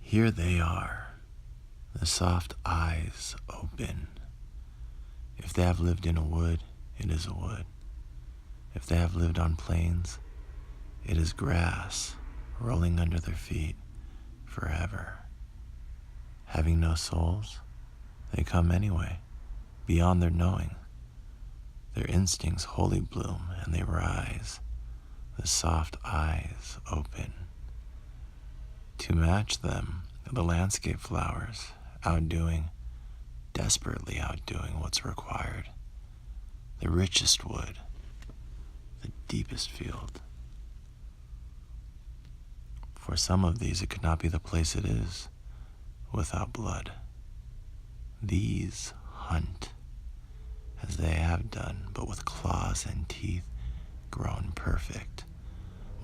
Here they are, the soft eyes open. If they have lived in a wood, it is a wood. If they have lived on plains, it is grass rolling under their feet forever. Having no souls, they come anyway, beyond their knowing. Their instincts wholly bloom, and they rise, the soft eyes open. To match them, the landscape flowers, desperately outdoing what's required. The richest wood, the deepest field. For some of these, it could not be the place it is without blood. These hunt, as they have done, but with claws and teeth grown perfect.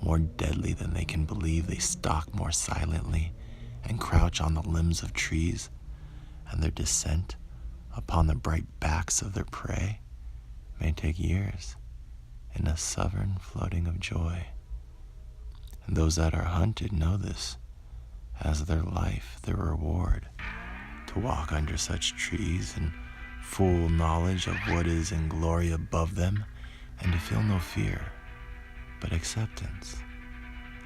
More deadly than they can believe, they stalk more silently and crouch on the limbs of trees, and their descent upon the bright backs of their prey may take years in a sovereign floating of joy. And those that are hunted know this as their life, their reward, to walk under such trees in full knowledge of what is in glory above them, and to feel no fear, but acceptance,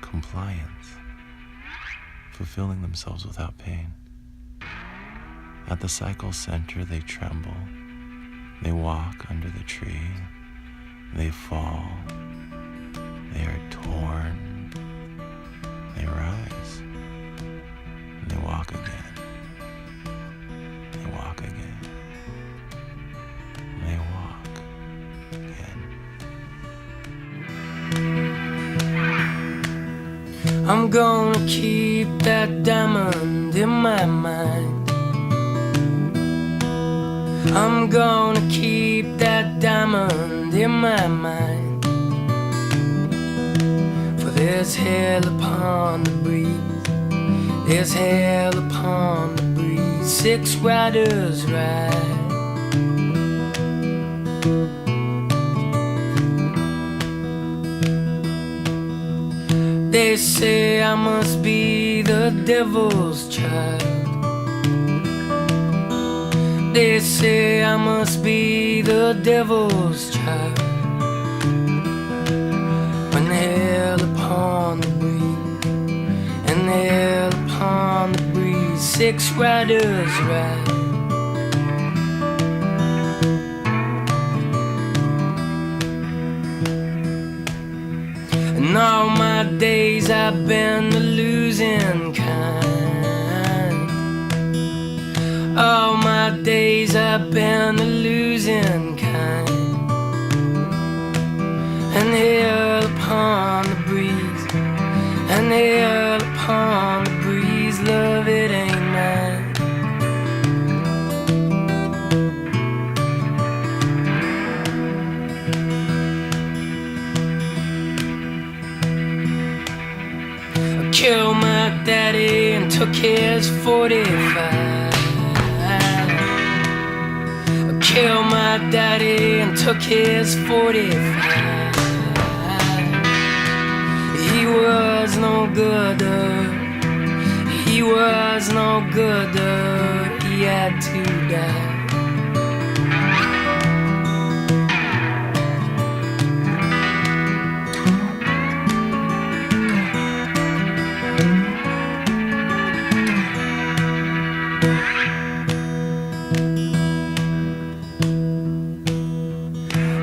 compliance, fulfilling themselves without pain. At the cycle center they tremble, they walk under the tree, they fall, they are torn, they rise, and they walk again, they walk again, and they walk again. I'm gonna keep that diamond in my mind. I'm gonna keep that diamond in my mind. For there's hell upon the breeze, there's hell upon the breeze. 6 riders ride. They say I must be the devil's child. They say I must be the devil's child. When hell upon the breeze, and hell upon the breeze, 6 riders ride. And all my days I've been the losing kind. All my days I've been the losing kind. And hell upon the breeze, and hell upon the breeze, love, it ain't mine. Killed my daddy and took his 45. Killed my daddy and took his 45. He was no gooder, he was no gooder, he had to die.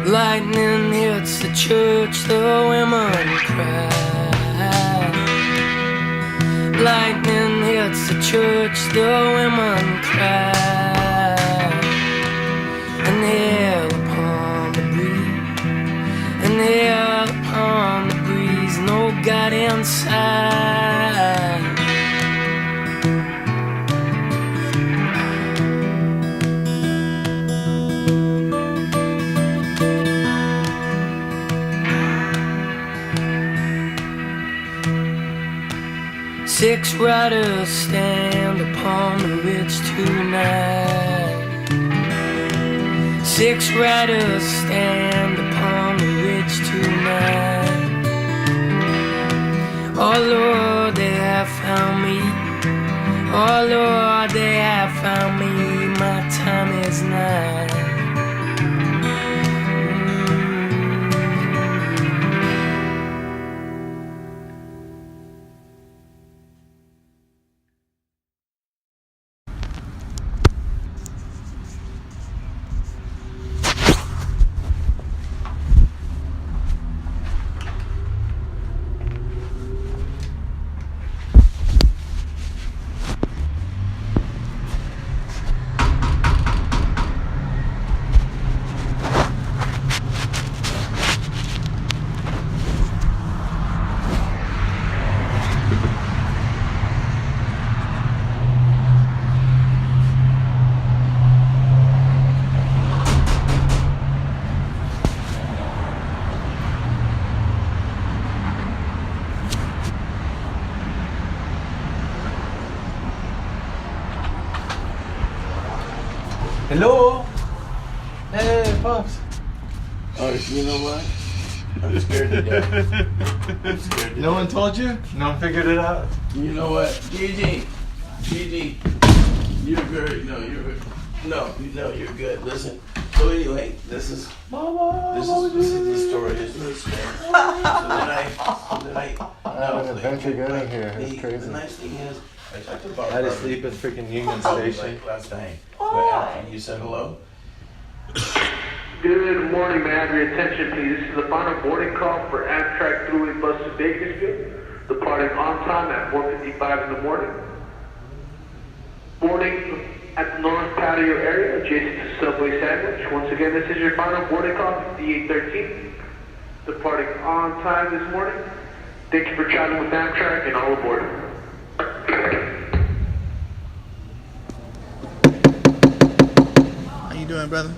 Lightning hits the church, the women cry. Lightning hits the church, the women cry. And hell upon the breeze, and hell upon the breeze, no God inside. Six riders stand upon the ridge tonight. 6 riders stand upon the ridge tonight. Oh Lord, they have found me, Oh Lord, they have found me, my time is nigh. Hello? Hey, Pops. Oh, you know what? I'm scared to death. I'm scared to No one told you? No one figured it out? You know what? Gigi, you're good. No, you're good. Listen. So anyway, this is the story. This is the story. So tonight, an adventure getting here. It's crazy. The nice thing is, I talked about. I had to sleep at freaking Union Station. Like last night. But you said hello. Good morning, may I have your attention, please? This is the final boarding call for Amtrak Thruway bus to Bakersfield, departing on time at 4:55 in the morning. Boarding at the North Patio area, adjacent to Subway Sandwich. Once again, this is your final boarding call, 5813, departing on time this morning. Thank you for traveling with Amtrak and all aboard. How you doing, brother?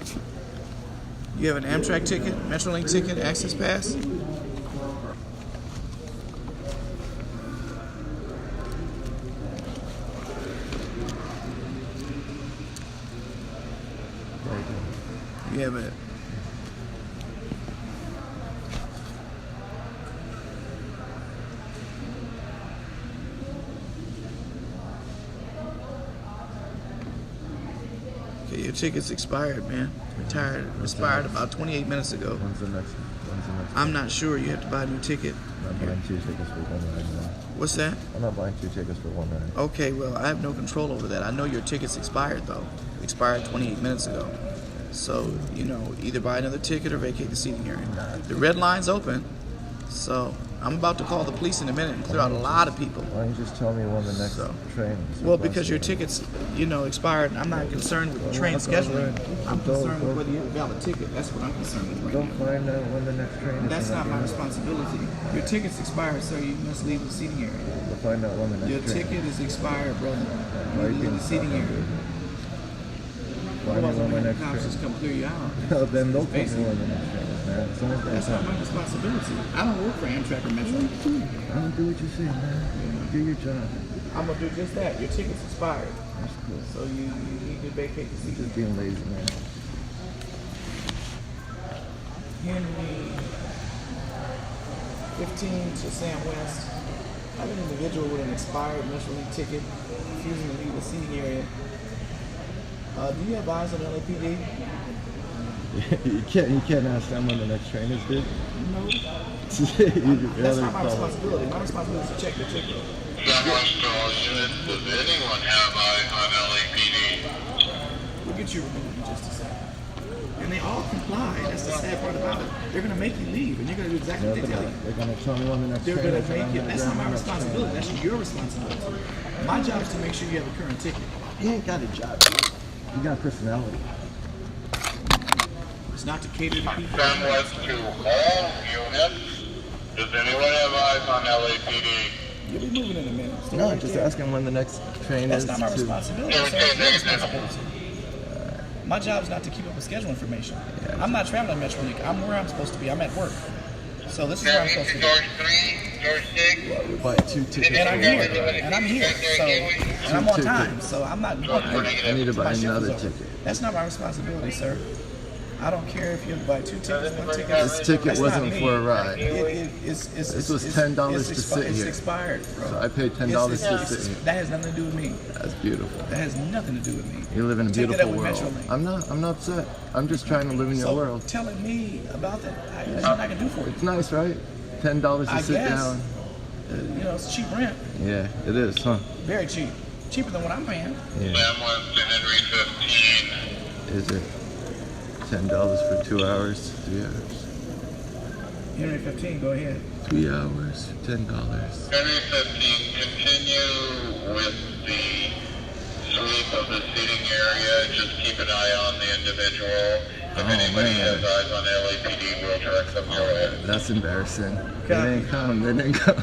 You have an Amtrak ticket, Metrolink ticket, Access Pass? You have it. Okay, your ticket's expired, man. Expired about 28 minutes ago. When's the next? I'm not sure. You have to buy a new ticket. I'm not buying 2 tickets for one ride. What's that? I'm not buying 2 tickets for one ride. Okay, well, I have no control over that. I know your ticket's expired, though. Expired 28 minutes ago. So, either buy another ticket or vacate the seating area. The red line's open, so I'm about to call the police in a minute and clear out a lot of people. Why don't you just tell me when the next train is? Well, because your ticket's, expired, and I'm not concerned with train scheduling. I'm concerned with whether you have a valid ticket. That's what I'm concerned with right Don't now. find out when the next train is. That's not my responsibility. Your ticket's expired, sir. You must leave the seating area. We'll find out when the next Your train ticket is expired, brother. Why You you leave the seating area. Why do you want my next Cops just train? come clear you out. Well, then don't tell me Basically. when the next train is, man. Someone's gonna That's tell not me. my responsibility. I don't work for Amtrak or Metro. I don't do what you say, man. Do your job. I'm gonna do just that. Your ticket's expired, That's cool. so you need to vacate the You're seat. just being lazy, man. Henry 15 to Sam West. I have an individual with an expired Metrolink ticket refusing to leave the seating area. Do you have eyes on LAPD? you can't ask them when the next train is, dude. No. That's That's not my responsibility. My responsibility is to check the ticket. Units, does anyone have eyes on LAPD? We'll get you removed in just a second. And they all comply. That's the sad part about it. They're going to make you leave, and you're going to do exactly what they tell you. They're gonna tell me when the next They're train going is. to and I'm make you. gonna That's grab not my next train. responsibility. That's your responsibility. My job is to make sure you have a current ticket. You ain't got a job, dude. You got personality. It's not to cater to people. Somewhat to all units, does anyone have eyes on LAPD? You'll be moving in a minute. Stay No, right just there. asking when the next train That's is. not my to- responsibility. Sir. It's your responsibility. My job is not to keep up with schedule information. I'm not traveling Metrolink. I'm where I'm supposed to be. I'm at work. So this is where I'm supposed to be. George 3, George 6. Well, you buy 2 tickets. And I'm for one here. ride. And I'm here. So, and I'm on time. So I'm not. I need to buy My shift another is over. ticket. That's not my responsibility, sir. I don't care if you buy 2 tickets, 1 ticket. This ticket That's wasn't not me. for a ride. This was $10 to sit It's here. expired, bro. So I paid $10 to sit here. That has nothing to do with me. That's beautiful. That has nothing to do with me. You live in a Take that beautiful up with world. Metrolink. I'm not upset. I'm just trying to live in your So world. telling me about that, there's nothing I can do for you. It's nice, right? $10 to I sit guess. down. You know, it's cheap rent. Yeah, it is, huh? Very cheap. Cheaper than what I'm paying. Yeah. Sam wants to Henry 15. Is it $10 for 2 hours, 3 hours? Henry 15, go ahead. 3 hours, $10. Henry 15, continue with the sweep of the seating area. Just keep an eye on the individual. If anybody has eyes on LAPD, we'll direct them your way. That's embarrassing. They Copy. didn't come. They didn't come.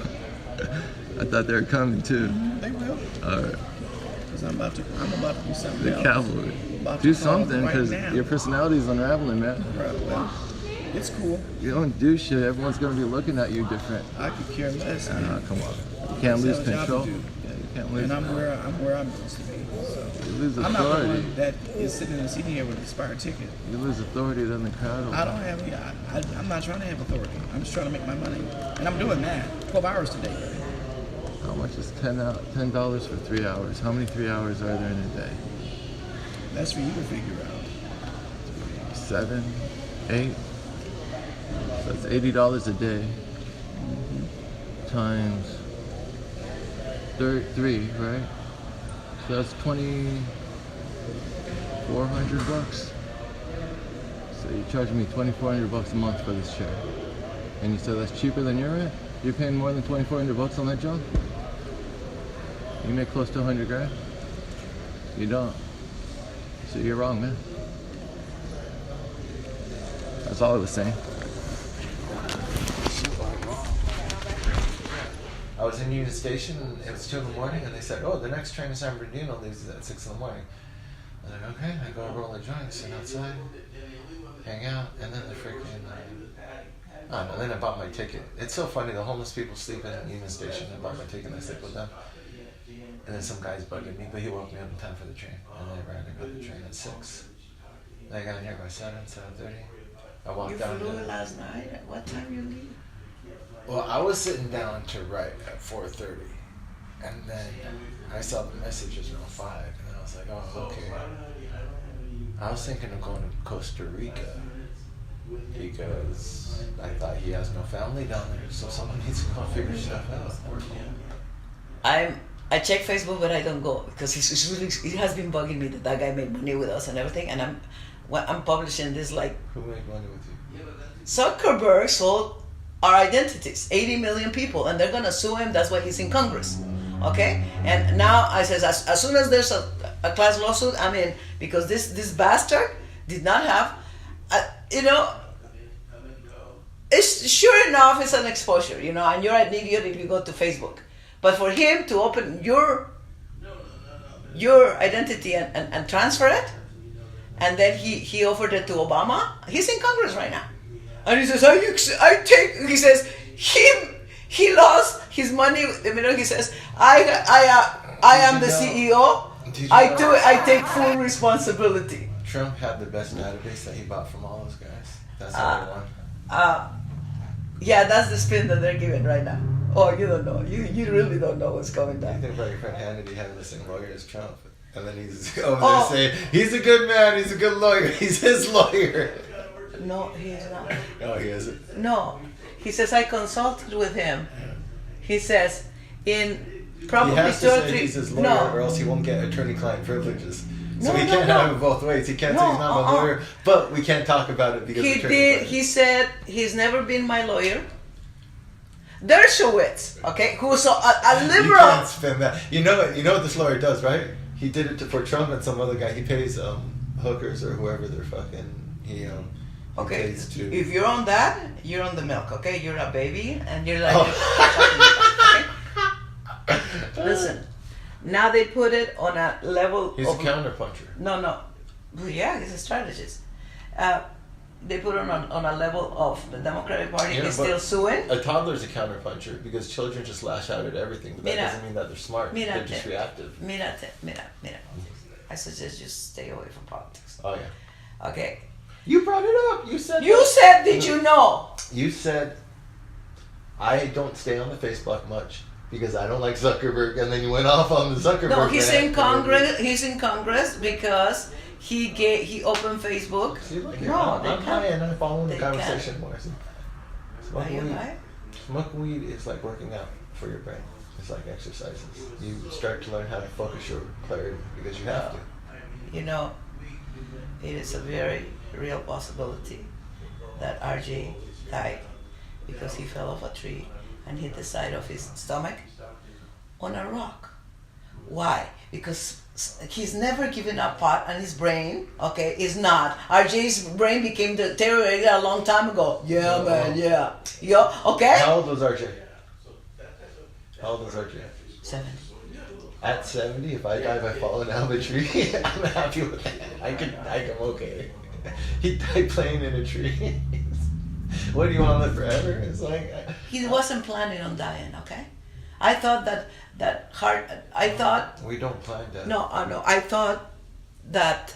I thought they were coming too. They will. All right. Because I'm about to do something The else. cavalry. About to Do call something, right because now. your personality is unraveling, man. Right, well, it's cool. You don't do shit. Everyone's gonna be looking at you different. I could care less, man. Come on. You can't lose Have a job to control. do. Yeah, you can't lose. And I'm where I'm supposed to be. So You lose I'm not the authority. one that is sitting in the seat here with an expired ticket. You lose authority, then the crowd will. I don't have any. I'm not trying to have authority. I'm just trying to make my money, and I'm doing that. 12 hours today. How much is $10 for 3 hours? How many 3 hours are there in a day? That's for you to figure out. 7, 8. So that's $80 a day. Times 3, right? So that's $2,400. So you're charging me $2,400 a month for this chair, and you said that's cheaper than your rent? You're paying more than $2,400 on that job? You make close to 100 grand? You don't. So you're wrong, man. That's all I was saying. I was in Union Station, and it was 2 in the morning, and they said, "Oh, the next train to San Bernardino leaves at 6 in the morning." I was like, "Okay." I go roll a joint, sit outside, hang out, and then the freaking. I don't know. Then I bought my ticket. It's so funny. The homeless people sleep in Union Station. I bought my ticket and I slept with them. And then some guy's bugging me, but he woke me up in time for the train. And I ran and got the train at 6. And I got in here by 7:30. I walked down. You flew last night? What time you leave? Well, I was sitting down to write at 4:30, and then I saw the messages around 5, and I was like, "Oh, okay." I was thinking of going to Costa Rica because I thought he has no family down there, so someone needs to go figure stuff out. I check Facebook, but I don't go because it has been bugging me that guy made money with us and everything, and I'm publishing this like Who made money with you? Zuckerberg sold our identities, 80 million people, and they're gonna sue him. That's why he's in Congress, okay? And now I says as soon as there's a class lawsuit, I'm in, because this bastard did not have, it's sure enough it's an exposure, and you're an idiot if you go to Facebook. But for him to open your identity and transfer it, and then he offered it to Obama. He's in Congress right now, and he says, he says he lost his money. He says, I am the CEO. I take full responsibility. Trump had the best database that he bought from all those guys. That's how he won. Yeah, that's the spin that they're giving right now. Oh, you don't know. You really don't know what's coming You down. think about your friend Hannity having the same lawyer as Trump, and then he's over there saying, "He's a good man, he's a good lawyer, he's his lawyer." No, he's not. No, he isn't. No, he says I consulted with him. He says in probably He has to 2 or say 3. he's his lawyer, or else he won't get attorney-client privileges. So No, he no, can't no. have it both ways. He can't say he's not my lawyer, but we can't talk about it because He attorney-client. did. He said he's never been my lawyer. Dershowitz, okay, who's a You liberal. can't spin that. You know what this lawyer does, right? He did it for Trump and some other guy. He pays hookers or whoever they're fucking. He Okay, pays to. if you're on that, you're on the milk, okay? You're a baby, and you're like, okay? Listen, now they put it on a level He's a of... counterpuncher. No. Well, yeah, he's a strategist. They put it on a level of the Democratic Party is still suing. A toddler's a counterpuncher because children just lash out at everything, but that doesn't mean that they're smart. They're just reactive. Mira. I suggest you stay away from politics. Oh yeah. Okay. You brought it up. You said. You said, did you know? You said, I don't stay on the Facebook much because I don't like Zuckerberg, and then you went off on the Zuckerberg. No, he's rant. in Congress. He's in Congress because he opened Facebook. See, look here. No, I'm high and I'm following the They conversation more. See? Are you high? Smoking weed is like working out for your brain. It's like exercises. You start to learn how to focus your clarity because you have to. You know, it is a very real possibility that RJ died because he fell off a tree and hit the side of his stomach on a rock. Why? Because he's never given up pot, and his brain, okay, is not. RJ's brain became deteriorated a long time ago. Yeah, man, yeah. Yeah, okay? How old was RJ? How old was RJ? 7. At 70, if I die by falling out of a tree, I'm happy with that. I'm okay. He died playing in a tree. What do you want to live forever? It's like He wasn't planning on dying, okay? I thought we don't plan that. No, I thought that,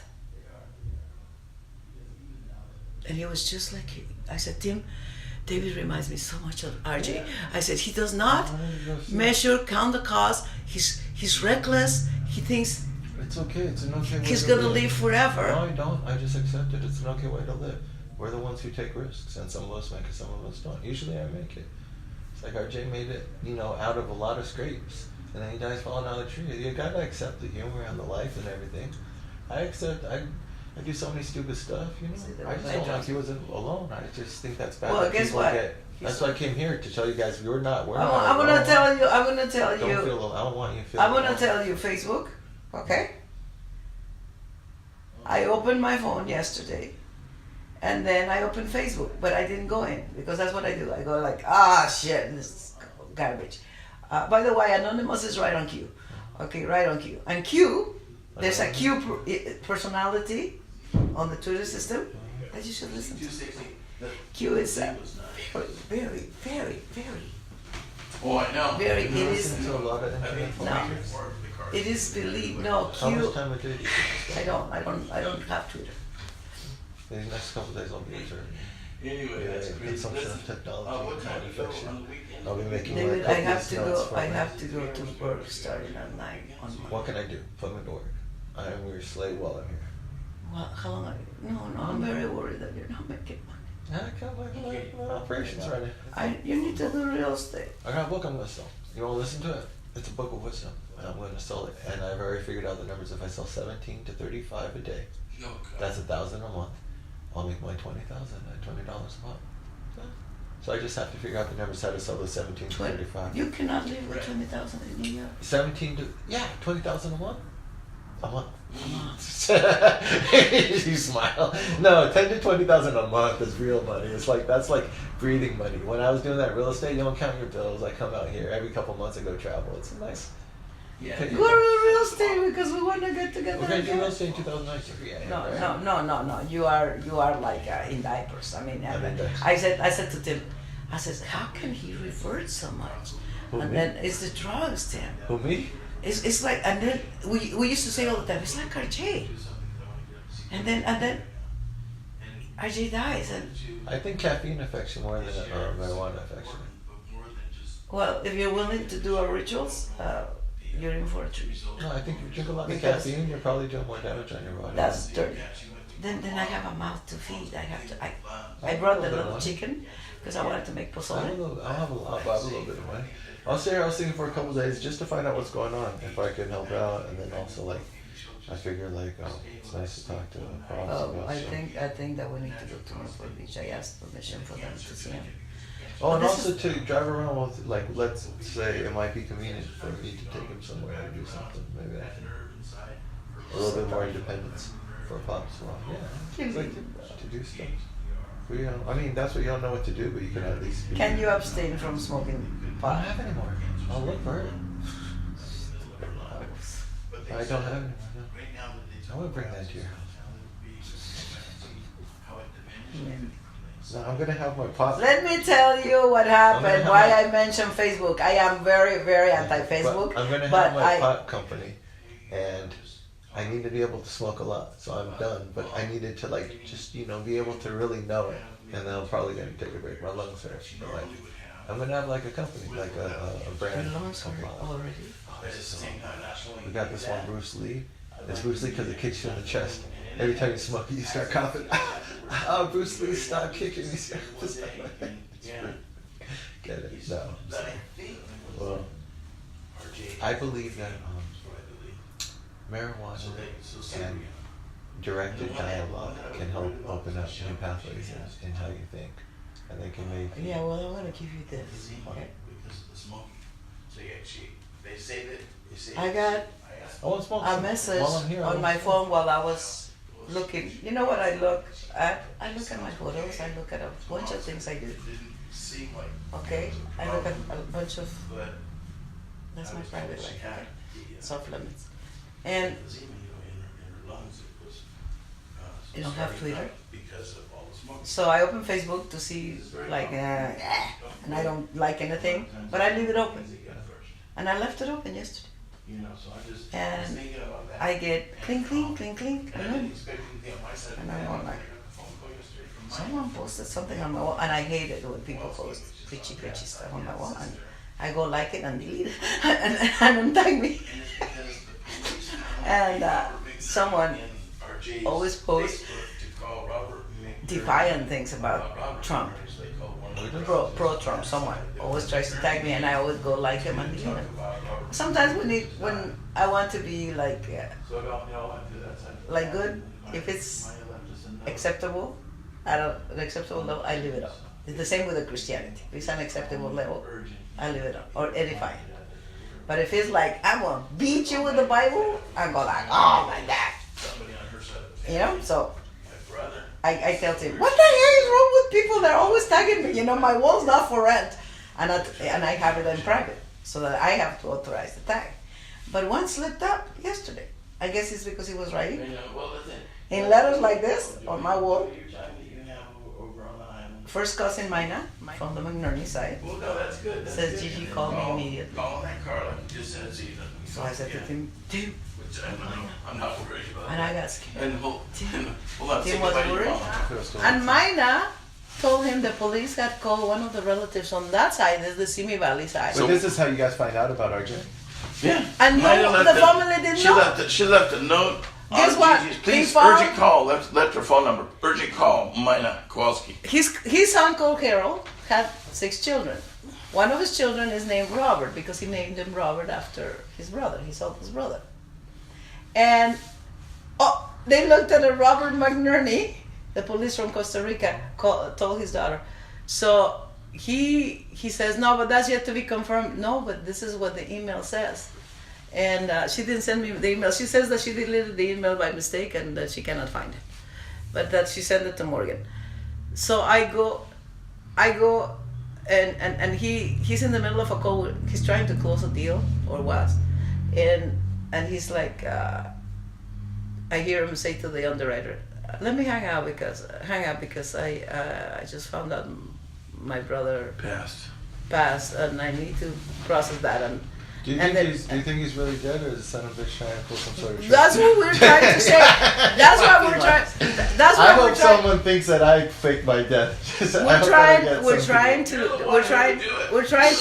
and it was just like, I said, Tim, David reminds me so much of RJ. I said, he does not measure, count the cost. He's reckless. He thinks It's okay. It's an okay way he's to gonna live forever. No, I don't. I just accept it. It's an okay way to live. We're the ones who take risks, and some of us make it, some of us don't. Usually I make it. It's like RJ made it, out of a lot of scrapes. And then he dies falling out of a tree. You gotta accept the humor and the life and everything. I do so many stupid stuff, I just don't like he was alone. I just think that's bad. Well, that guess people what? That's why I came here to tell you guys we're not I'm alone. gonna tell you. Don't feel alone. I don't want you to feel I'm alone. gonna tell you, Facebook, okay? I opened my phone yesterday, and then I opened Facebook, but I didn't go in because that's what I do. I go like, shit, this is garbage. By the way, Anonymous is right on cue. Okay, right on cue. And Q, there's a Q personality on the Twitter system that you should listen to. Q is very, very, very. Oh, I know. Very, it is. Listen to a lot of internet. No, it is believed. No, How much Q. time a day do you think? I don't have Twitter. These next couple of days I'll be observing. Anyway, that's crazy. Consumption of Listen, technology, what time do you go infection. on the weekend? I'll be making David, more I have copious to notes go. for I my- have to go to work starting at 9 on Monday. What can I do? Put me to work. I am your slave while I'm here. Well, how long are you? No, I'm very worried that you're not making money. I got my operations ready. You need to do real estate. I got a book on wisdom. You want to listen to it? It's a book of wisdom. And I'm going to sell it. And I've already figured out the numbers. If I sell 17 to 35 a day, that's $1,000 a month. I'll make my $20,000 at $20 a month. So I just have to figure out the numbers how to sell the 17 to 35. You cannot live with 20,000 in New York. 20,000 a month. A month. You smile. No, 10 to 20,000 a month is real money. It's like that's like breathing money. When I was doing that real estate, you don't count your bills. I come out here every couple months and go travel. It's a nice. Yeah. Go to real estate because we want to get together. We're gonna do again. real estate in 2019. Yeah, No. You are like in diapers. I mean, I'm in diapers. I said to Tim, I said, how can he revert so much? Who, And me? then it's the drugs, Tim. Who, me? It's like, and then we used to say all the time, it's like RJ. And then RJ dies, and I think caffeine affects you more than marijuana affects you. well, if you're willing to do our rituals, you're in for a treat. No, I think if you drink a lot of Because- caffeine, you're probably doing more damage on your body. That's dirty. Then I have a mouth to feed. I brought the little chicken because I wanted to make I pozole. don't have a lot, but I have a little bit of money. I'll stay here. I was thinking for a couple of days just to find out what's going on, if I can help out, and then also like, I figure like, it's nice to talk to Pops about I stuff. think that we need to go to Newport Beach. I asked permission for them to see him. Oh, and But also to drive around with, like, let's say it might be convenient for me to take him somewhere or do something. Maybe I can, a little bit more independence for Pops. Well, yeah, it's like to do stuff. We, I mean, that's what you don't know what to do, but you can at least. Can you abstain from smoking I don't pot? have any more. I'll look for it. I don't have any more. No. I would bring that to your house. No, I'm gonna have my pot. Let me tell you what happened. have Why my- I mentioned Facebook. I am very, very anti-Facebook. But I'm gonna but have my pot company, and I need to be able to smoke a lot, so I'm done. But I needed to like just be able to really know it, and then I'm probably gonna take a break. My lungs hurt, but like I'm gonna have like a company, like a brand. Your lungs hurt already. We got this one Bruce Lee. It's Bruce Lee because it kicks you in the chest. Every time you smoke, you start coughing. Oh, Bruce Lee, stop kicking me. Get it? No. Well, I believe that marijuana and directed dialogue can help open up new pathways in how you think, and they can make. Yeah, well, I'm gonna give you this. Okay. I got a message on my phone while I was looking. You know what I look at? I look at my photos. I look at a bunch of things I do. Okay, I look at a bunch of. That's my private life. Okay? Soft limits. And you don't have Twitter. So I open Facebook to see like, and I don't like anything, but I leave it open. And I left it open yesterday. And I get clink, clink, clink, clink, and I'm all like, someone posted something on my wall, and I hate it when people post preachy stuff on my wall. And I go like it and delete it and untag me. And someone always posts defiant things about Trump, pro Trump. Someone always tries to tag me, and I always go like him and delete him. Sometimes when I want to be like good, if it's acceptable at an acceptable level, I leave it up. It's the same with the Christianity. If it's an acceptable level, I leave it up or edify. But if it's like I'm gonna beat you with the Bible, I go like, oh my God, So I tell him, what the hell is wrong with people? They're always tagging me. My wall's not for rent, and I have it in private, so that I have to authorize the tag. But one slipped up yesterday. I guess it's because he was writing in letters like this on my wall. First cousin Mina from the McNerney side says Gigi called me immediately. So I said to Tim, I'm not worried about it. And I got scared. Tim was worried. And Mina told him the police had called one of the relatives on that side, this is the Simi Valley side. So this is how you guys find out about RJ? Yeah. And no, the family didn't know. She left a note. Guess what? Please urgent call. Left her phone number. Urgent call. Mina Kowalski. His uncle Carol had 6 children. One of his children is named Robert because he named him Robert after his brother, his oldest brother. And they looked at a Robert McNerney, the police from Costa Rica, told his daughter. So he says, no, but that's yet to be confirmed. No, but this is what the email says. And she didn't send me the email. She says that she deleted the email by mistake and that she cannot find it. But that she sent it to Morgan. So I go and he's in the middle of a call. He's trying to close a deal, or was. And he's like, I hear him say to the underwriter, let me hang out because I just found out my brother passed and I need to process that. And do you think he's really dead, or is the son of a bitch trying to pull some sort of trick? That's what we're trying to say. That's what we're trying. That's what I hope someone thinks that I faked my death. We're trying to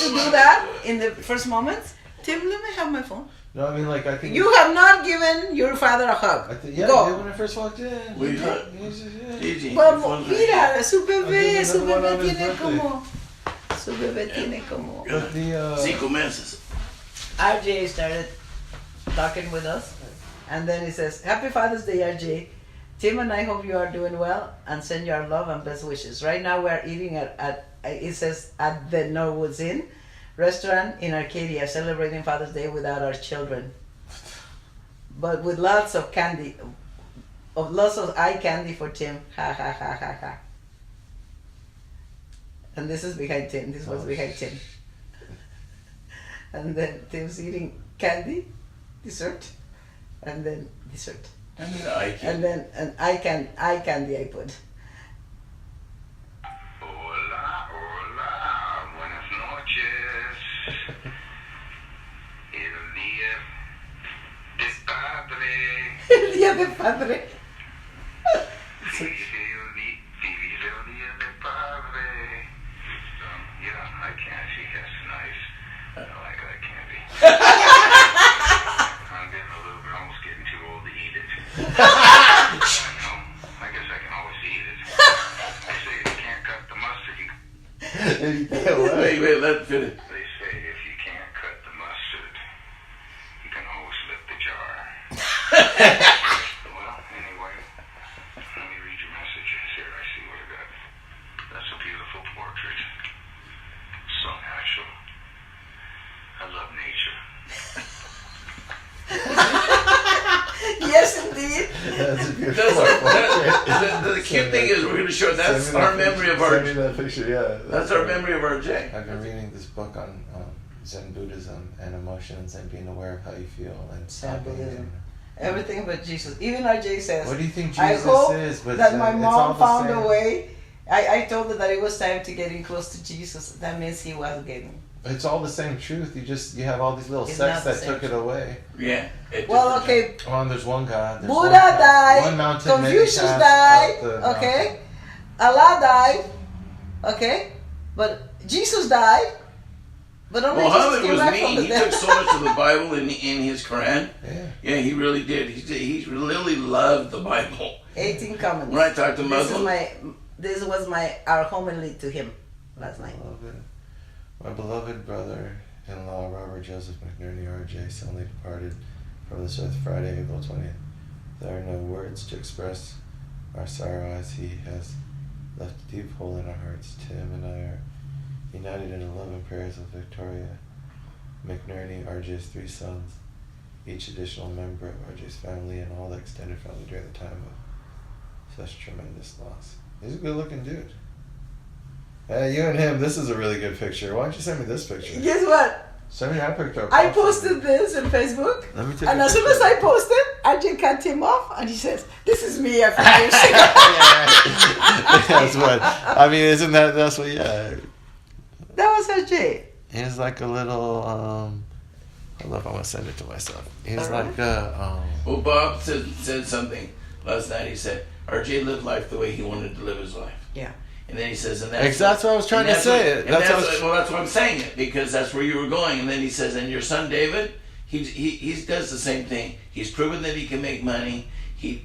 do that in the first moments. Tim, let me have my phone. No, I mean, like, I think you have not given your father a hug. Yeah, Go. I did when I first walked in. Mira, su bebé tiene como 5 meses. RJ started talking with us, and then he says, Happy Father's Day, RJ. Tim and I hope you are doing well and send you our love and best wishes. Right now we are eating at it says at the Norwoods Inn restaurant in Arcadia, celebrating Father's Day without our children, but with lots of candy, lots of eye candy for Tim. Ha ha ha ha ha. And this is behind Tim. This was behind Tim. And then Tim's eating candy, dessert, and then dessert. And then eye candy. And then an eye candy I put. Hola, hola, buenas noches. El día del padre. Día de Padre. Yeah, I can't. She gets nice. I like that candy. I'm getting a little bit, almost getting too old to eat it. I guess I can always eat it. They say if you can't cut the mustard, Wait, let it finish. They say if you can't cut the mustard, you can always lift the jar. Well, anyway, let me read your messages here. I see what I got. That's a beautiful portrait. So natural. I love nature. Yes, indeed. That's a beautiful The cute thing is we're going to show that's our memory of Send me RJ. that picture, yeah. That's our memory of RJ. I've been reading this book on Zen Buddhism and emotions and being aware of how you feel and stopping. Buddhism. And, Everything but Jesus. Even RJ says, what do you think I Jesus hope is? But that my it's all mom the found same. a way. I told her that it was time to getting close to Jesus. That means he was getting. It's all the same truth. You have all these little It's sects not the that same took it away. Yeah. Well, okay, Oh, and there's one God. There's Buddha one God, died, One mountain, many Confucius paths died, up the okay? mountain. Allah died, okay? But Jesus died, but only Muhammad Jesus came was back from mean. the He dead. took so much of the Bible in his Quran. Yeah. Yeah, he really did. He really loved the Bible. 18 comments. When I talked to Muslims, This was our homily to him last night. My beloved brother-in-law, Robert Joseph McNerney, RJ, suddenly departed from this earth Friday, April 20th. There are no words to express our sorrow as he has left a deep hole in our hearts. Tim and I are united in love and prayers with Victoria McNerney, RJ's 3 sons, each additional member of RJ's family and all the extended family during the time of such tremendous loss. He's a good-looking dude. Hey, you and him, this is a really good picture. Why don't you send me this picture? Guess what? Send me that picture. I posted this on Facebook, Let me take and a as soon picture. as I posted, RJ cut him off, and he says, "This is me after years." That's what. I mean, isn't that's what? Yeah. That was RJ. He's like a little. I love. I want to send it to myself. He's Alright. like a. well, Bob said something last night. He said RJ lived life the way he wanted to live his life. Yeah. And then he says, and That's what I was trying to say. That's what I'm saying it because that's where you were going. And then he says, and your son David, he does the same thing. He's proven that he can make money.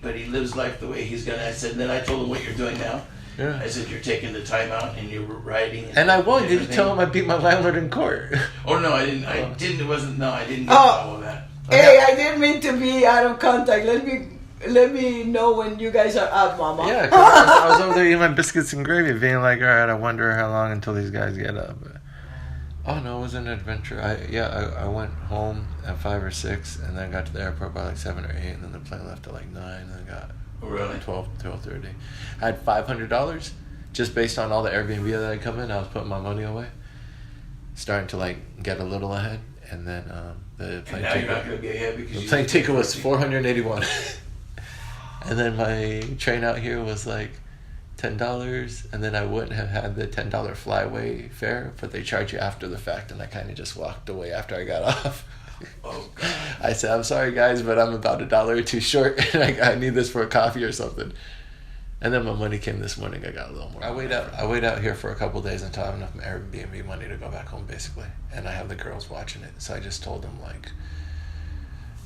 But he lives life the way he's gonna. I said, and then I told him what you're doing now. Yeah. I said you're taking the time out and you're writing. And I won. Did you everything. tell him I beat my landlord in court? Oh no, I didn't. I didn't. It wasn't. No, I didn't get Oh. all of that. Hey, I didn't mean to be out of contact. Let me know when you guys are out, Mama. Yeah, 'cause I was over there eating my biscuits and gravy, being like, all right, I wonder how long until these guys get up. But, oh no, it was an adventure. I went home at 5 or 6, and then got to the airport by like 7 or 8, and then the plane left at like 9, and then got Really? 12:30. I had $500 just based on all the Airbnb that had come in. I was putting my money away, starting to like get a little ahead, and then the And plane now you're not ticket. going to be ahead because The you plane ticket was $481. And then my train out here was like $10, and then I wouldn't have had the $10 flyaway fare, but they charge you after the fact, and I kind of just walked away after I got off. Oh God. I said, I'm sorry guys, but I'm about $1 or $2 short, and I need this for a coffee or something. And then my money came this morning. I got a little more. I wait out here for a couple days until I have enough Airbnb money to go back home, basically. And I have the girls watching it, so I just told them like,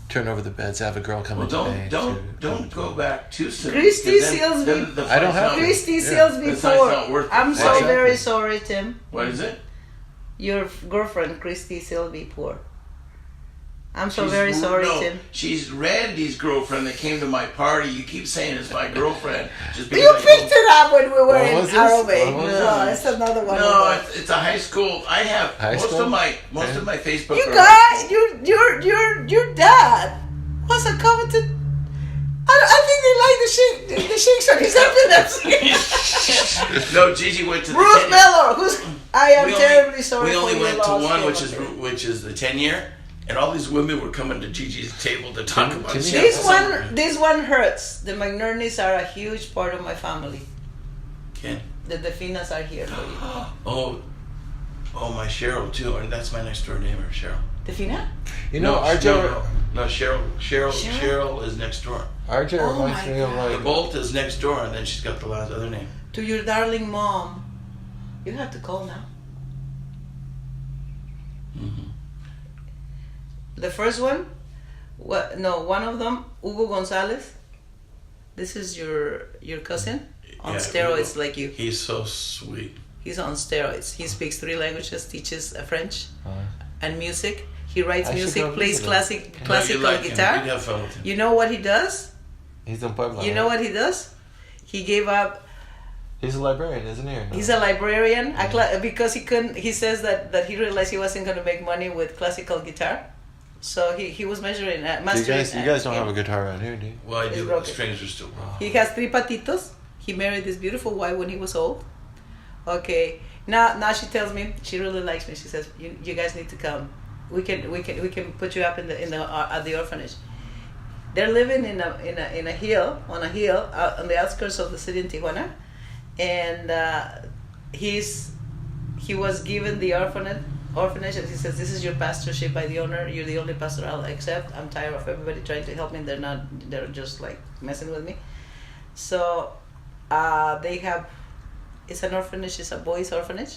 turn over the beds. Have a girl come Well, in today. don't go back too soon. Christy because Seals then me- the I don't flight's have not- to. Christy Yeah. Seals This before. night's not worth it. I'm so Exactly. very sorry, Tim. What is it? Your girlfriend, Christy Sylvie Poor. I'm so She's- very sorry, no, Tim. She's Randy's girlfriend that came to my party. You keep saying it's my girlfriend. Just because You I picked it up when we were What in was this? Arroway. What was No, this? it's another one. No, of those. it's a high school. I have High most school? of my Yeah. Facebook. You are- guys, your dad was a commented. I think they like the shakes on his evidence. No, Gigi went to the Bruce 10 Miller, who's I am we terribly sorry. We for only your went to loss, one, Tim. which is the 10-year, and all these women were coming to Gigi's table to talk about can you- shit. This one hurts. The McNerneys are a huge part of my family. Ken. The Definas are here for you. Oh, my Cheryl too, and that's my next door neighbor, Cheryl. Defina? You know, No, RJ. no, No, Cheryl is next door. RJ Oh reminds my me of The like. Bolt is next door, and then she's got the last other name. To your darling mom. You have to call now. Mm-hmm. The first one, one of them, Hugo Gonzalez. This is your cousin on Yeah, steroids Hugo. like you. He's so sweet. He's on steroids. He speaks 3 languages, teaches French Uh, and music. He writes I should music, go plays visit him. classical No, you like guitar. him. You'd have fun with him. You know what he does? he's in Puebla. You know what he does? He gave up. He's a librarian, isn't he? Or no? He's a librarian because he couldn't. He says that he realized he wasn't going to make money with classical guitar, so he was measuring. You Mastering. guys don't have a guitar around here, do you? Well, I It's do. The broken. strings are still broken. He has 3 patitos. He married this beautiful wife when he was old. Okay, now she tells me she really likes me. She says you guys need to come. We can put you up in the at the orphanage. They're living in a hill on the outskirts of the city in Tijuana, and he was given the orphanage, and he says, this is your pastorship by the owner. You're the only pastor I'll accept. I'm tired of everybody trying to help me. They're just like messing with me. So it's an orphanage. It's a boys' orphanage,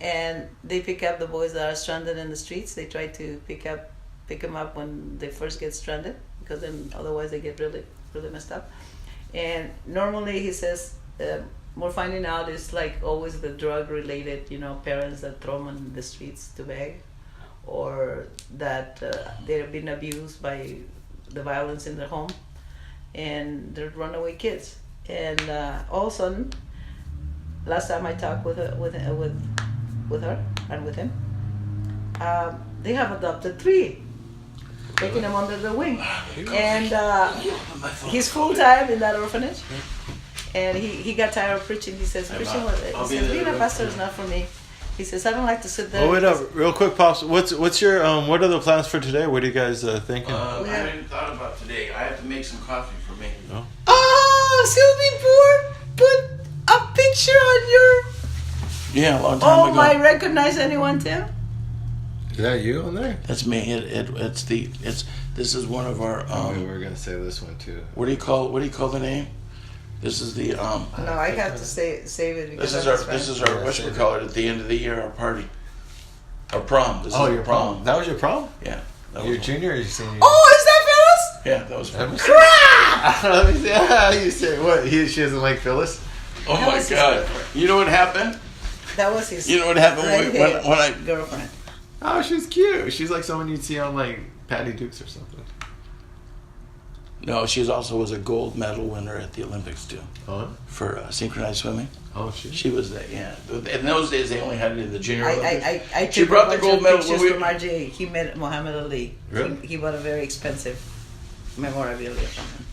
and they pick up the boys that are stranded in the streets. They try to pick them up when they first get stranded, because then otherwise they get really, really messed up. And normally he says, we're finding out it's like always the drug-related, parents that throw them on the streets to beg, or that they've been abused by the violence in their home, and they're runaway kids. And all of a sudden, last time I talked with her and with him, they have adopted 3, taking them under their wing, and he's full time in that orphanage. And he got tired of preaching. He says, being a pastor is not for me. He says, I don't like to sit there. Oh, wait up, real quick, Pops. What's your what are the plans for today? What are you guys thinking? I haven't thought about today. I have to make some coffee for me. No? Oh, Sylvie Poor put a picture on your. Yeah, a long time ago. I recognize anyone, Tim? Is that you on there? That's me. This is one of our. We were gonna say this one too. What do you call the name? This is the No, I have to save it. Because This is our whatchamacallit at the end of the year, our party, our prom. This is your prom. That was your prom? Yeah. That Your was junior or your senior? Oh, is that Phyllis? Yeah, that was fun. Let me see. Ah, you say what? She doesn't like Phyllis? Oh That my was his God! girlfriend. You know what happened? That was his. You know what happened when I girlfriend. Oh, she's cute. She's like someone you'd see on like Patty Dukes or something. No, she also was a gold medal winner at the Olympics too. Oh? For synchronized swimming. Oh, She was that, yeah. In those days, they only had it in the junior Olympics. I She took brought a the bunch gold of medal pictures when we- from RJ. He met Muhammad Ali. Really? He bought a very expensive memorabilia from him.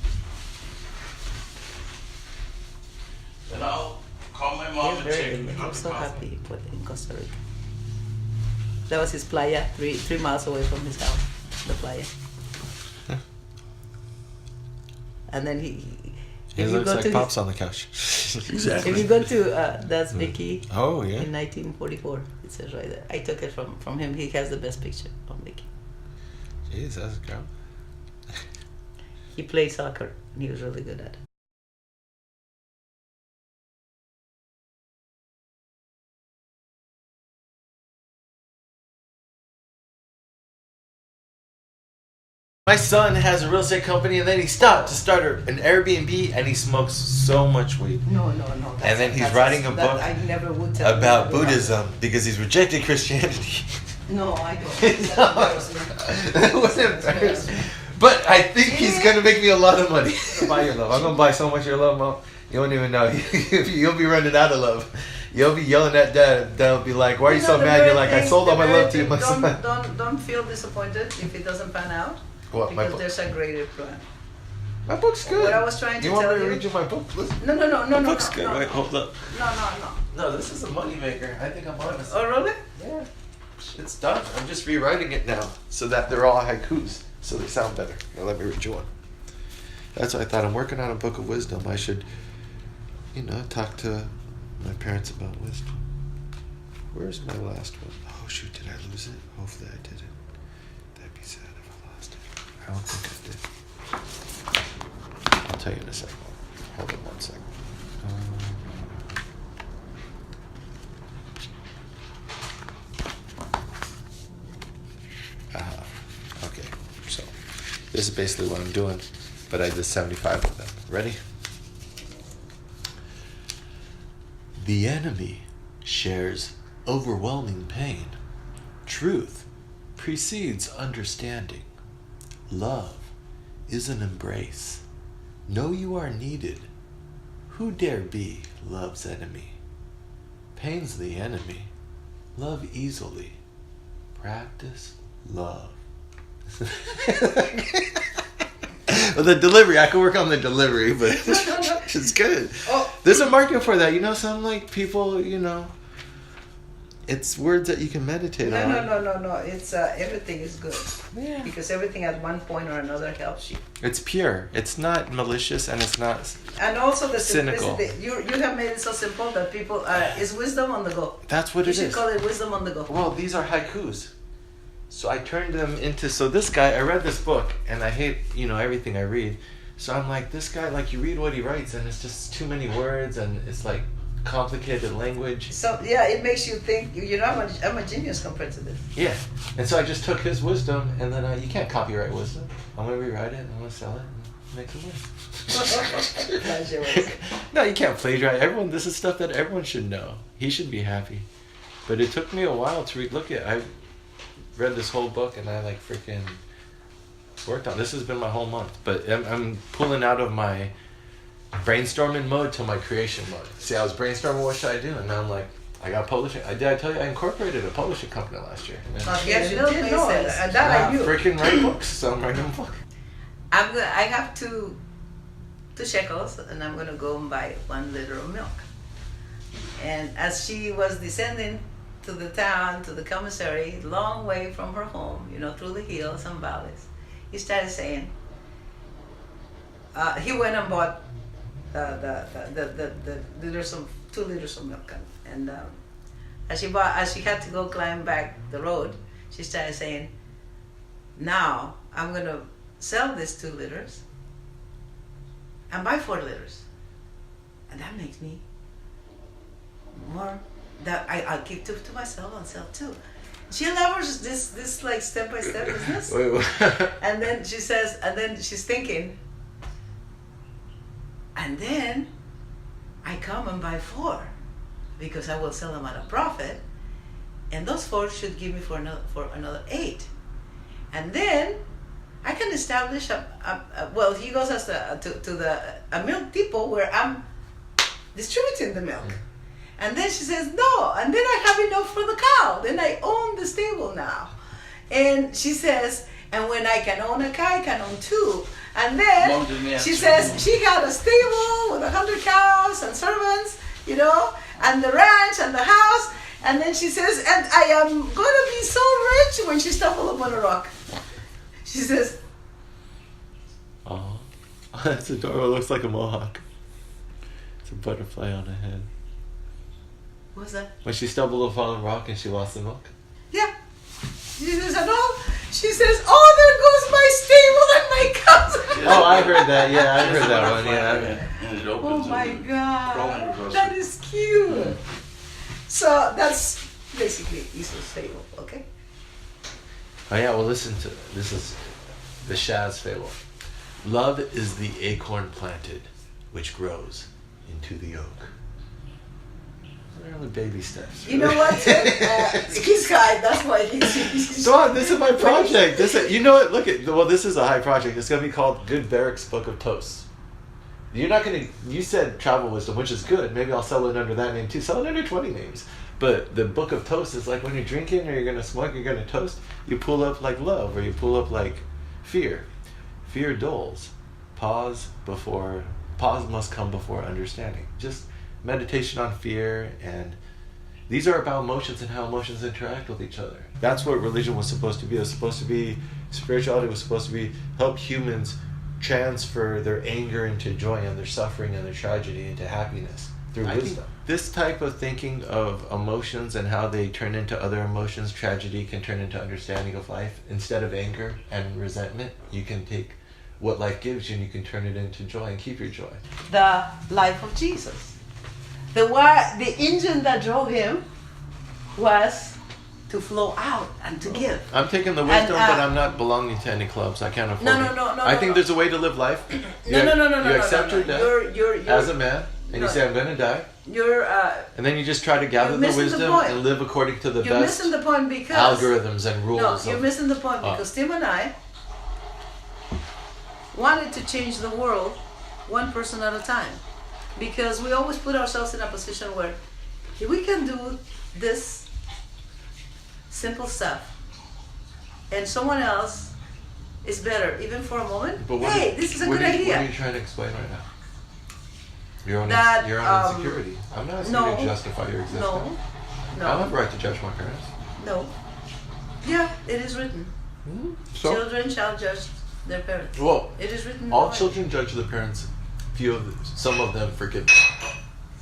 And I'll call my mom He's and very check good. the He was so coffee. happy in Costa Rica. That was his playa, 3 miles away from his house, the playa. And then He if you looks go like to Pops on the couch. Exactly. if you go to that's Vicky Oh, yeah. in 1944, it says right there. I took it from him. He has the best picture of Vicky. Jeez, that's a girl. He played soccer and he was really good at it. My son has a real estate company, and then he stopped to start an Airbnb, and he smokes so much weed. No. And then he's writing a book I never would tell about you. Buddhism because he's rejected Christianity. No, I don't. That's embarrassing. That was embarrassing. But I think he's gonna make me a lot of money. Buy your love. I'm gonna buy so much of your love, Mom. You don't even know. You'll be running out of love. You'll be yelling at Dad. Dad'll be like, "Why are you so mad?" You're like, "I sold all my love to you, my son." Don't feel disappointed if it doesn't pan out. What, my Because book? there's a greater plan. My book's good. What I was trying to you want tell me to you- read you my book? Listen. No. book's good. No. Wait, hold up. No. No, this is a moneymaker. I think I'm honest. Oh, really? Yeah. It's done. I'm just rewriting it now so that they're all haikus, so they sound better. Now let me read you one. That's what I thought. I'm working on a book of wisdom. I should, talk to my parents about wisdom. Where's my last one? Oh, shoot. Did I lose it? Hopefully I didn't. That'd be sad if I lost it. don't think I did. I'll tell you in a second. Hold on 1 second. Okay, so this is basically what I'm doing, but I did 75 of them. Ready? The enemy shares overwhelming pain. Truth precedes understanding. Love is an embrace. Know you are needed. Who dare be love's enemy? Pain's the enemy. Love easily. Practice love. Well, the delivery, I can work on the delivery, but it's good. Oh. There's a market for that. You know, some like people, you know, it's words that you can meditate on. No. It's everything is good. Yeah. Because everything at one point or another helps you. It's pure. It's not malicious, and it's not And also the cynical. simplicity. You have made it so simple that people is wisdom on the go. That's what You it should is. call it wisdom on the go. Well, these are haikus. So I turned them into, so this guy, I read this book, and I hate, you know, everything I read. So I'm like, this guy, like, you read what he writes, and it's just too many words, and it's like complicated language. So yeah, it makes you think. You know, I'm a genius compared to this. Yeah. And so I just took his wisdom, and then you can't copyright wisdom. I'm going to rewrite it, and I'm going to sell it, and make some money. That's your wisdom. No, you can't plagiarize. Everyone, this is stuff that everyone should know. He should be happy. But it took me a while to read. Look at, I read this whole book, and I like freaking worked on. This has been my whole month. But I'm pulling out of my brainstorming mode to my creation mode. See, I was brainstorming what should I do, and now I'm like, I got publishing. Did I tell you I incorporated a publishing company last year? Yes, you did know that I knew. Freaking write books, so I'm writing a book. I have two shekels, and I'm gonna go and buy 1 liter of milk. And as she was descending to the town, to the commissary, long way from her home, you know, through the hills and valleys, he started saying, he went and bought the liters of 2 liters of milk, and as she had to go climb back the road, she started saying, now I'm gonna sell these 2 liters and buy 4 liters, and that makes me more. That I'll keep 2 to myself and sell 2. She leverages this like step-by-step business. Wait. And then she says, and then she's thinking, and then I come and buy 4 because I will sell them at a profit, and those 4 should give me for another 8, and then I can establish well, he goes as to a milk depot where I'm distributing the milk. And then she says, no, and then I have enough for the cow. Then I own the stable now. And she says, and when I can own a cow, I can own 2. And then she says she had a stable with 100 cows and servants, you know, and the ranch and the house. And then she says, and I am going to be so rich when she stumbled upon a rock. She says, oh, that's adorable. It looks like a mohawk. It's a butterfly on a head. what's that? When she stumbled upon a rock and she lost the milk? Yeah. She says, she says, oh, there goes my stable and my cows. Oh, I heard that. Yeah, I heard that one. Yeah. And it Oh opens my and God, that is cute. So that's basically Esau's fable, okay? Oh yeah, well listen to this is the Shaz fable. Love is the acorn planted, which grows into the oak. They're only baby steps. You know what? He's high. That's why he's. Dawn, this is my project. You know what? Look at. Well, this is a high project. It's gonna be called Good Barrack's Book of Toasts. You're not gonna. You said Travel Wisdom, which is good. Maybe I'll sell it under that name too. Sell it under 20 names. But the Book of Toast is like when you're drinking or you're gonna smoke, you're gonna toast. You pull up like love, or you pull up like fear. Fear dulls. Pause must come before understanding. Just meditation on fear, and these are about emotions and how emotions interact with each other. That's what religion was supposed to be. It was supposed to be, spirituality was supposed to be help humans transfer their anger into joy and their suffering and their tragedy into happiness. through wisdom. This type of thinking of emotions and how they turn into other emotions, tragedy can turn into understanding of life. Instead of anger and resentment, you can take what life gives you and you can turn it into joy and keep your joy. The life of Jesus. The engine that drove him was to flow out and to give. I'm taking the wisdom, but I'm not belonging to any clubs. I can't afford it. No. I think there's a way to live life. You accept your death as a man, and you say, I'm going to die. And then you just try to gather the wisdom and live according to the you're best missing the point because algorithms and rules. No, you're missing the point because Tim and I wanted to change the world one person at a time. Because we always put ourselves in a position where if we can do this simple stuff and someone else is better, even for a moment, this is a good idea. What are you trying to explain right now? Your own insecurity. I'm not asking you to justify your existence. No. I don't have a right to judge my parents. No. Yeah, it is written. So? Children shall judge their parents. Well, it is written. All children judge their parents. Some of them forgive.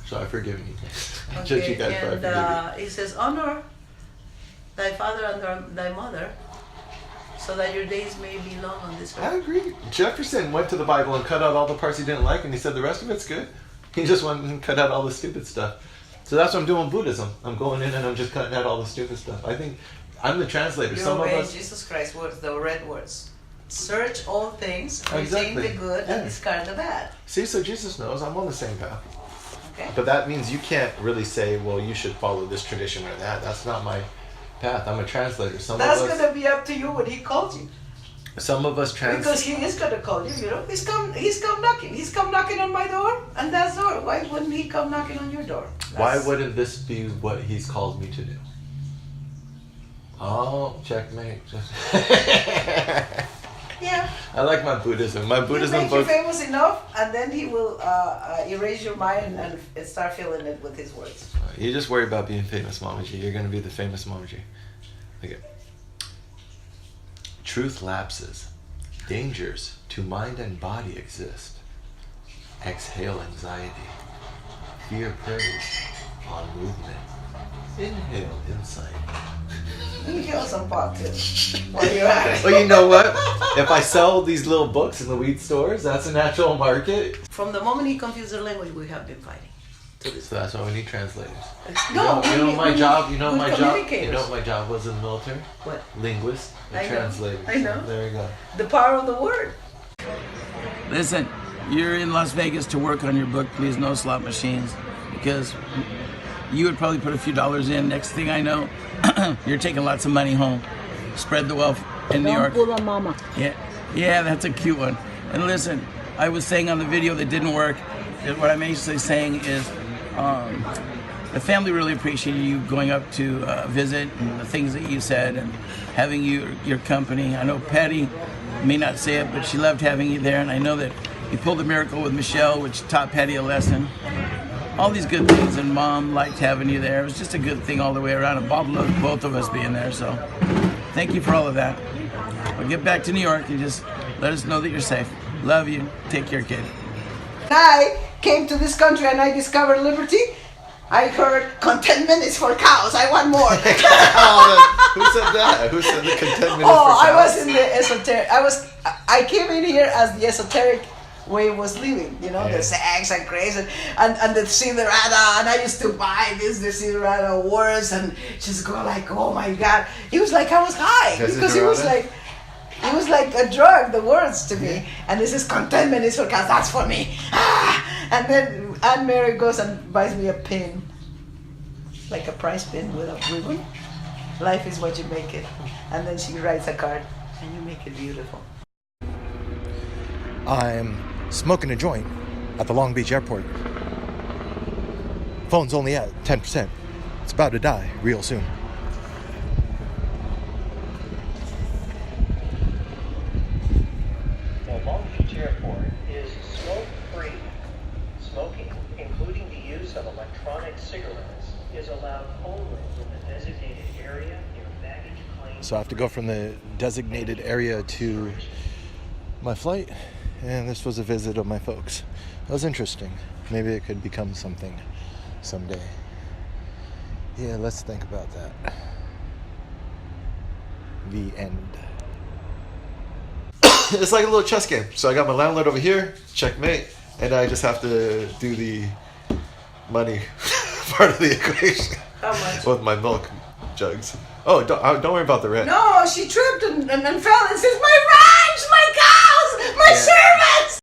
So I've forgiven you guys. Okay, Judge you guys, but I forgive you. He says, honor thy father and thy mother, so that your days may be long on this earth. I agree. Jefferson went to the Bible and cut out all the parts he didn't like, and he said the rest of it's good. He just went and cut out all the stupid stuff. So that's what I'm doing with Buddhism. I'm going in and I'm just cutting out all the stupid stuff. I think I'm the translator. You obey Jesus Christ's words, the red words. Search all things, retain the good, and discard the bad. See, so Jesus knows I'm on the same path. Okay. But that means you can't really say, well, you should follow this tradition or that. That's not my path. I'm a translator. That's going to be up to you when he calls you. Some of us because he is going to call you, you know. He's come knocking. He's come knocking on my door and that door. Why wouldn't he come knocking on your door? Why wouldn't this be what he's called me to do? Oh, checkmate. Yeah. I like my Buddhism. My Buddhism book. He'll make you famous enough, and then he will erase your mind and start filling it with his words. You just worry about being famous, Mama G. You're going to be the famous Mama G. Okay. Truth lapses. Dangers to mind and body exist. Exhale anxiety. Fear preys on movement. Inhale insight. Inhale some pot too. While you're at it. Well, you know what? If I sell these little books in the weed stores, that's a natural market. From the moment he confused their language, we have been fighting. So that's why we need translators. No, you know what my job was in the military? What? Linguist and translator. I know. So there you go. The power of the word. Listen, you're in Las Vegas to work on your book, please, no slot machines, because you would probably put a few dollars in. Next thing I know, you're taking lots of money home. Spread the wealth in New York. Mama. Yeah, that's a cute one. And listen, I was saying on the video that didn't work, what I'm actually saying is the family really appreciated you going up to visit and the things that you said and having your company. I know Patty may not say it, but she loved having you there, and I know that you pulled a miracle with Michelle, which taught Patty a lesson. All these good things, and Mom liked having you there. It was just a good thing all the way around, and Bob loved both of us being there, so thank you for all of that. We'll get back to New York and just let us know that you're safe. Love you. Take care, kid. I came to this country and I discovered liberty. I heard contentment is for cows. I want more. Who said that? Who said the contentment is for cows? I was in the esoteric. I came in here as the esoteric way was living, you know, the sex and craze and the Cinderella, and I used to buy the Cinderella words and just go like, oh my God. It was like I was high because it was like a drug, the words to me. And this is contentment is for cows, that's for me. And then Aunt Mary goes and buys me a pin, like a prize pin with a ribbon. Life is what you make it. And then she writes a card and you make it beautiful. I'm smoking a joint at the Long Beach airport. Phone's only at 10%. It's about to die real soon. The Long Beach airport is smoke-free. Smoking, including the use of electronic cigarettes, is allowed only in the designated area near baggage claim. So I have to go from the designated area to my flight, and this was a visit of my folks. It was interesting. Maybe it could become something someday. Yeah, let's think about that. The end. It's like a little chess game. So I got my landlord over here, checkmate, and I just have to do the money part of the equation. How much? With my milk jugs. Oh, don't worry about the rent. No, she tripped and fell and says, my ranch, my cows, my